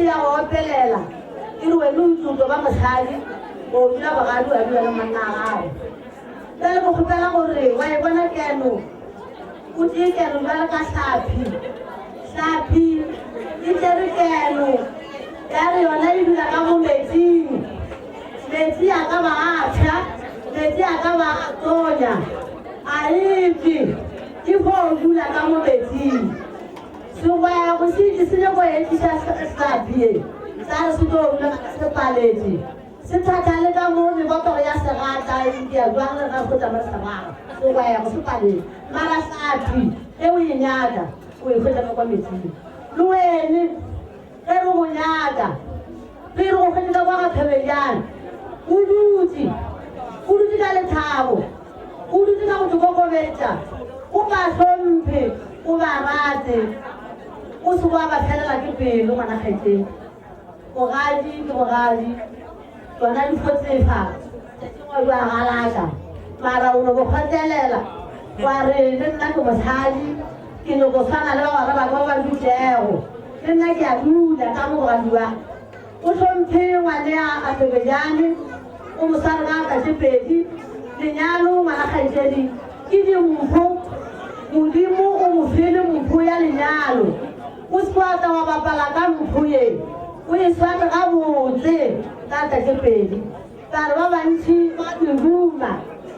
ya opelela irwe lu ba mosadi o dula ba ga dua le manna gago le go khopela gore wa e bona keno o di keno ba ka sapi di tere keno ya re yona e dula ka mo metsing metsi a ka ba atsha metsi a ka ba tonya a ipi ke go dula ka mo metsing so wa go se le go e tsa sapi sa se do la se paledi se thakale ka mo le botoro ya serata e dia jwang le ga go tsamaya serata so wa ya go se paledi mara sapi e o inyaka o e fetsa kwa metsing luene e re mo nyaka re go fetsa kwa ga thebejana o dutse ka lethabo o dutse ka go kokobetsa o ba hlomphe o ba rate o se wa ba felela ke pelo ngwana kgetse mogadi ke mogadi tsona di fotsefa tsetengwa jwa galaka mara o no go kgotelela wa re le nna ke mosadi ke no go tshwana le ba ba dutego le nna ke a dula ka mogadi wa o hlomphe ngwane a thebejane o mosadi ga ka sepedi lenyalo ngwana kgaitsedi ke dimpho modimo o mo fele mpho ya lenyalo o swata wa bapala ka mpho ye o e swata ga botse ka ka sepedi ka re ba bantši ba diruma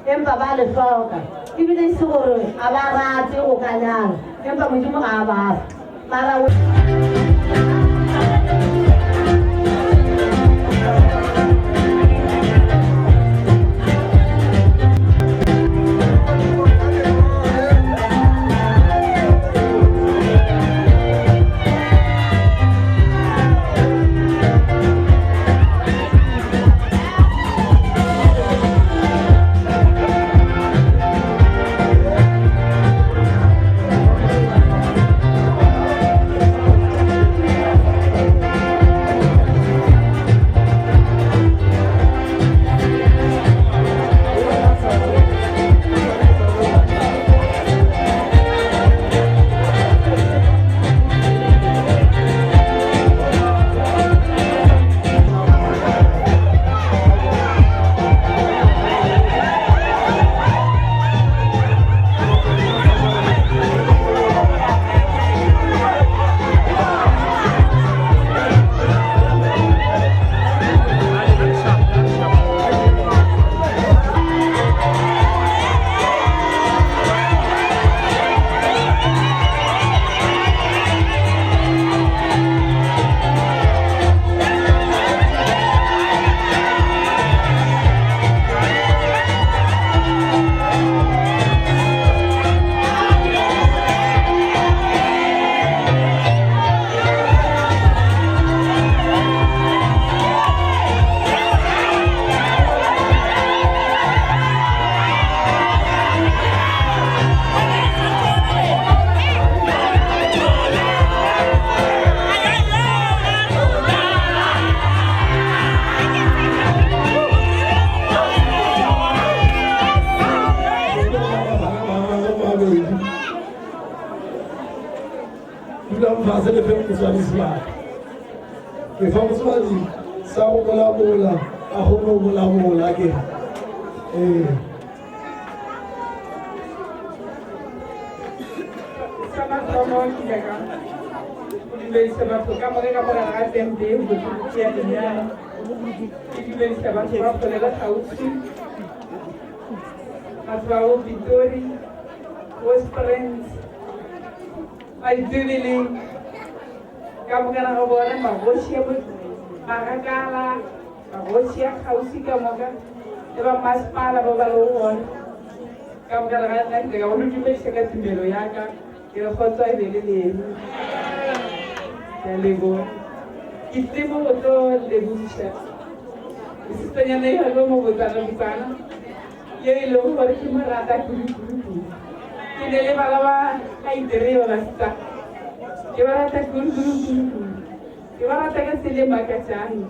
empa ba le hloka ebile se gore a ba rate o ka nyala empa modimo ga a bafa mara se le fait pour soi l'histoire. Les femmes sont dit, ça on la mola, à on la mola, et ça m'a vraiment qui est quand ça m'a fait comme on a la TMD ou de qui est bien. Et ça va faire pour la Taouchi. Aswao Victory, was friends. I do really kamu kana kabuana magosia bu magagala magosia kausika moga eba mas pala babalon kamu kana kana daga wonu jumbe seka timelo yaka ila foto ai lele lego itemo to lebusha isitanya nei hago mo botana bukana ye lo hore kimarata kuru Kidele balawa ay dereo la sta. Ibarata guru. Ibarata ka sile makachani.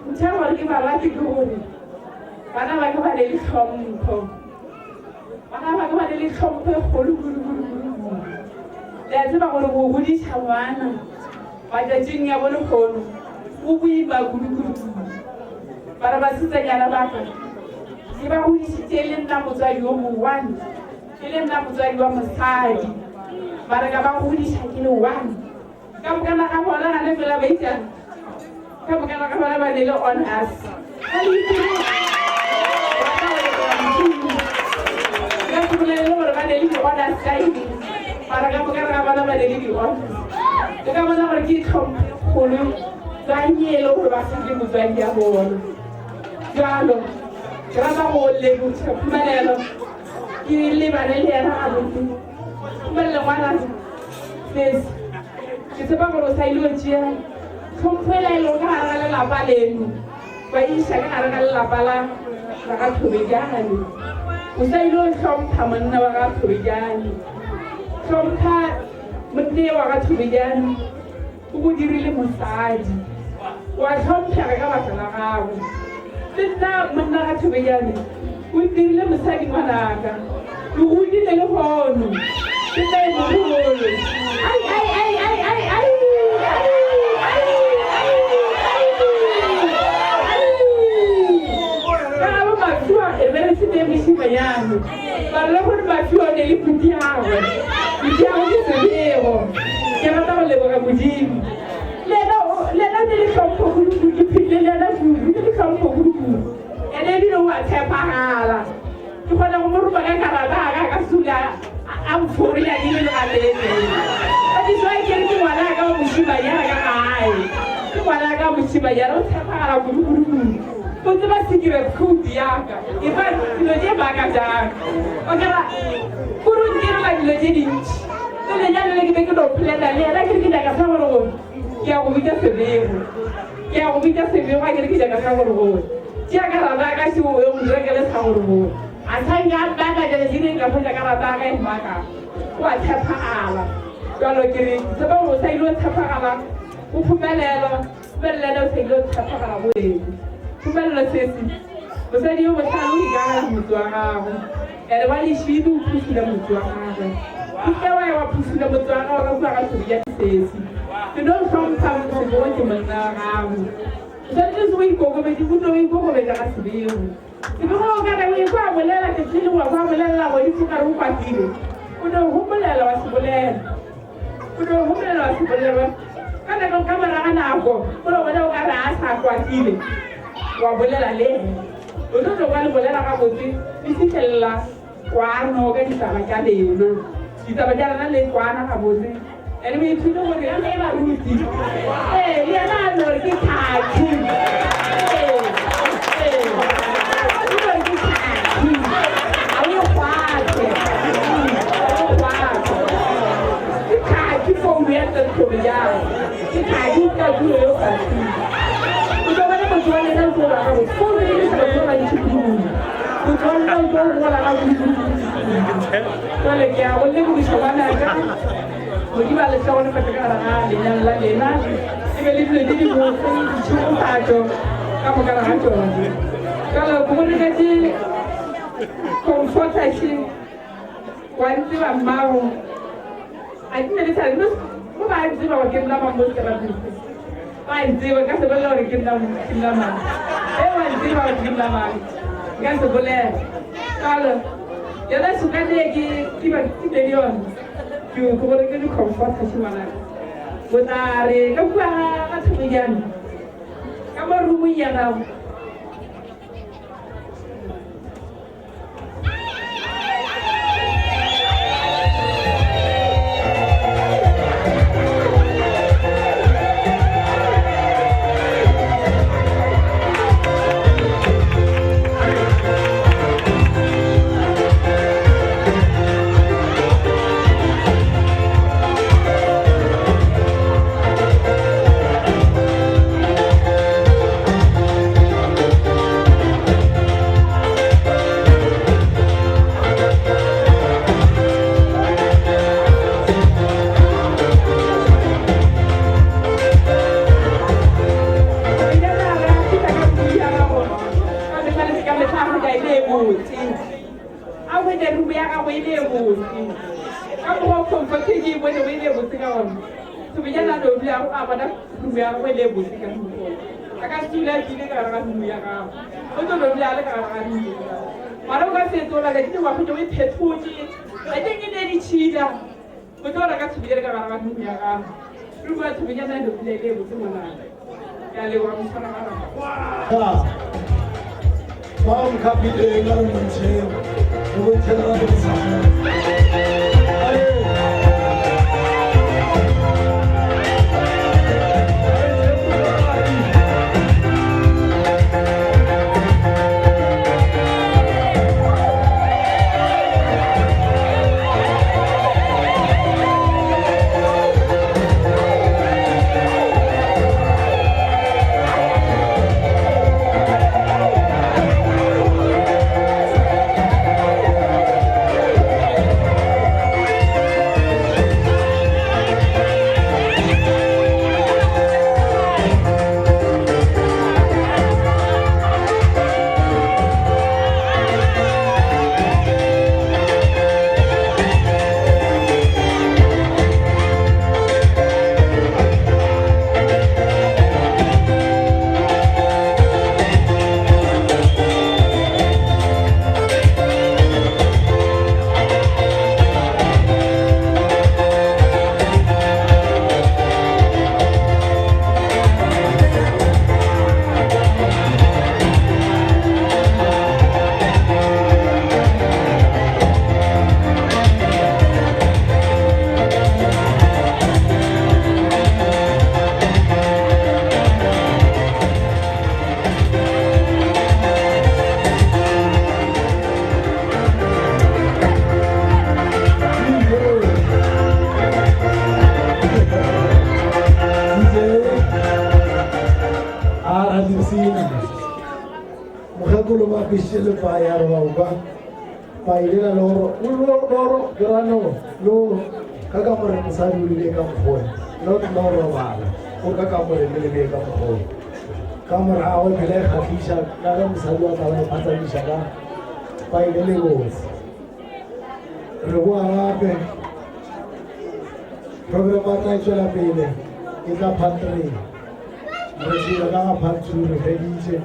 Mcha warki barati guru. Bana ba ka badeli khompo. Bana ba ka badeli khompo kholu guru. Lazima gore go gudi tshawana. matsatsing ya bone kgono o boima kudu bara basetsanyana ba ka ke ba hodisitse le nna motswadi o mo one ke le nna motswadi wa mosadi bara ka ba hodisa ke le one ka bokana ka bona ga le fela ba itsang ka bokana ka bona ba ne le on us ka Phumelelo gore ba ne le on us side bara ka bokana ka bona ba ne le on ke ka bona gore ke tlhompolo ba nyelo gore ba se le motswadi ya bona jalo ke rata go leboga Phumelelo ke le bana le yana a botse Phumelelo ngwana sesi ke tseba gore o sa ile o tšea tlhompela e leng ka gare ga lelapa leno ba iša ka gare ga lelapa la ga Thobejane o sa ile o tlhompha monna wa ga Thobejane tlhompha monne wa ga Thobejane o go dirile mosadi wa tlhomphega ka baka la gago le nna monna ga Thobejane o dirile mosadi ngwanaka ke godile le gono ke nna e mogolo Manyalo ba le gore ba fione le putiago ke sebego ke rata go leboga modimo lena ne le tlhompho kudu ke phile lena kudu ke le tlhompho kudu ene ebile o a tshepagala ke kgona go mo ropa ka karata ka ka sula a mforia di le legatene a diswa ke re ke ngwana ka wa moshimanyana ka gae ke ngwana ka moshimanyana o tshepagala kudu o tseba secret code yaka e fa dilo tse baka jang o kera kuru ke re la dilo tse dintsi le le nyane le ke be ke do plena le ena ke re ke jaaka sa gore go ke a go bitsa sebego a ke re ke jaaka sa gore go tšea karata ka se o mo rekele sa gore go a tsanga baka jale dire ka phela karata ka e maka o a tshepagala jalo ke re tseba go sa ile o tshepagala o Phumelelo Phumelelo o sa ile o tshepagala go eng Phumelelo sesi mosadi yo botlhano o ikagala motse wa gago ene wa lešhidi o phusula motse wa gagwe ke wa wa phusula motse wa gago ka bua ka tsobi ya sesi ke no tlhompha motho o ke monna wa gago tshwanetse se o ikokobetse o tlo o ikokobetsa ka sebego ke go ka re o ikwa bolela ke tsile wa kwa bolela go di fukare o kwatile o no homolela wa sebolela ka nako ka mara ga nako o lo bona o ka re a sa kwatile wa bolela le o tlo go le bolela ga botse e fitlhella kwa no ka ditaba tša lena ditaba tša lena le kwana ga botse ene me ithute gore ya me ba ruti le yana a no ke thaki a o kwate ke thaki fo mo ya tlo ya ke thaki ka bulo yo ka Kutuane na kwa ga go go le sa go ga dithutu kutuane na go go la ga dithutu tole ke a go le go tshwana ka go di ba le tsone ka ka ra le nang la lena e be le dilo di go tshwana patso ka mo ka ra ga tsone ka la go le ka di comfortation kwantsi ba mmago a dine le tsale mo ba di ba ke nna ba mo ka ra Pantsp ka se bolela gore ke nna mang e wa Pantsp ba ke nna mang ka se bolela kalo ya da suka ne ke ba ke le yon ke go gore ke di comfort ka tshwana go tare ka bua ka Thobejane ka mo rumu ya gago Sebenarnya ada bilang apa dah bilang apa dia boleh kan hukum. Akan sudah kini kerana dunia kau. Betul dah bilang kerana dunia. Malu kan sesuatu lagi tu waktu tu itu puji. Ada ni dari Cina. Betul akan sudah kerana dunia kau. Rumah sebenarnya ada bilang betul mana. Ya lewat misalnya apa. Wah. Bom kapite ngayon siya. Huwag siya na natin sa Official bayar Bauba, bayar loro grano lo kagamar masari uli kampoy, not loro wala, o kagamar uli kampoy. Kamar awal bilay khafisha, kagam masari wala patani shaga, bayar lewos. Ruwa ape program na chola pele, ita phatri, resi laga phatru rediche.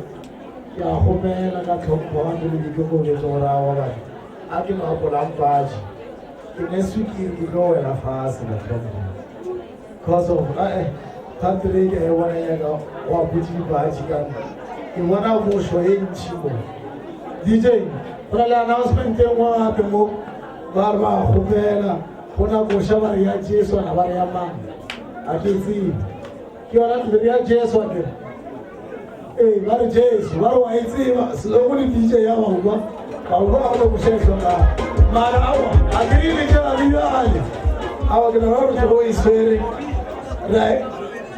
Ya Phumelelo ka tlhompho le dikokobetso gore a wa batho a ke magopola mpaji ke ne swikiri ke tlo wela fase la tlhompho cause of country ke e bona yaka wa butse dipaji kana ke bona mošo e ntšhi mo DJ go na le announcement e nngwe gape mo ba re ba kgopela go na koša ba re ya Jesu na ba re ya mang a ke tsebe ke yona tlebe ya Jesu a kere ba re Jesu ba re wa e tseba selo go le DJ ya Bauba Bauba a go bušetšwa ka mara awa a ke rile ke la bibale awa ke nara gore go e swere right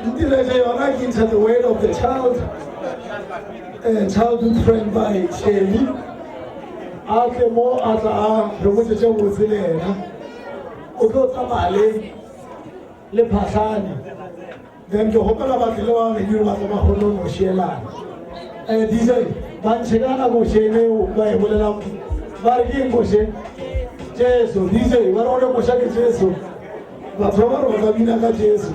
ntiretse yona ke ntsha the weight of the child childhood friend by Shelly a tle mo a tla a re botšetše botse le ena o tlo tsamaya le phatlhane then ke gopela batho le ba bedi ba tla ba kgone go šielana DJ ba ntšhekana košene ba e bolela ba re ke eng koše Jesu DJ ba re gone koša ke Jesu batho ba re ba ka bina ka Jesu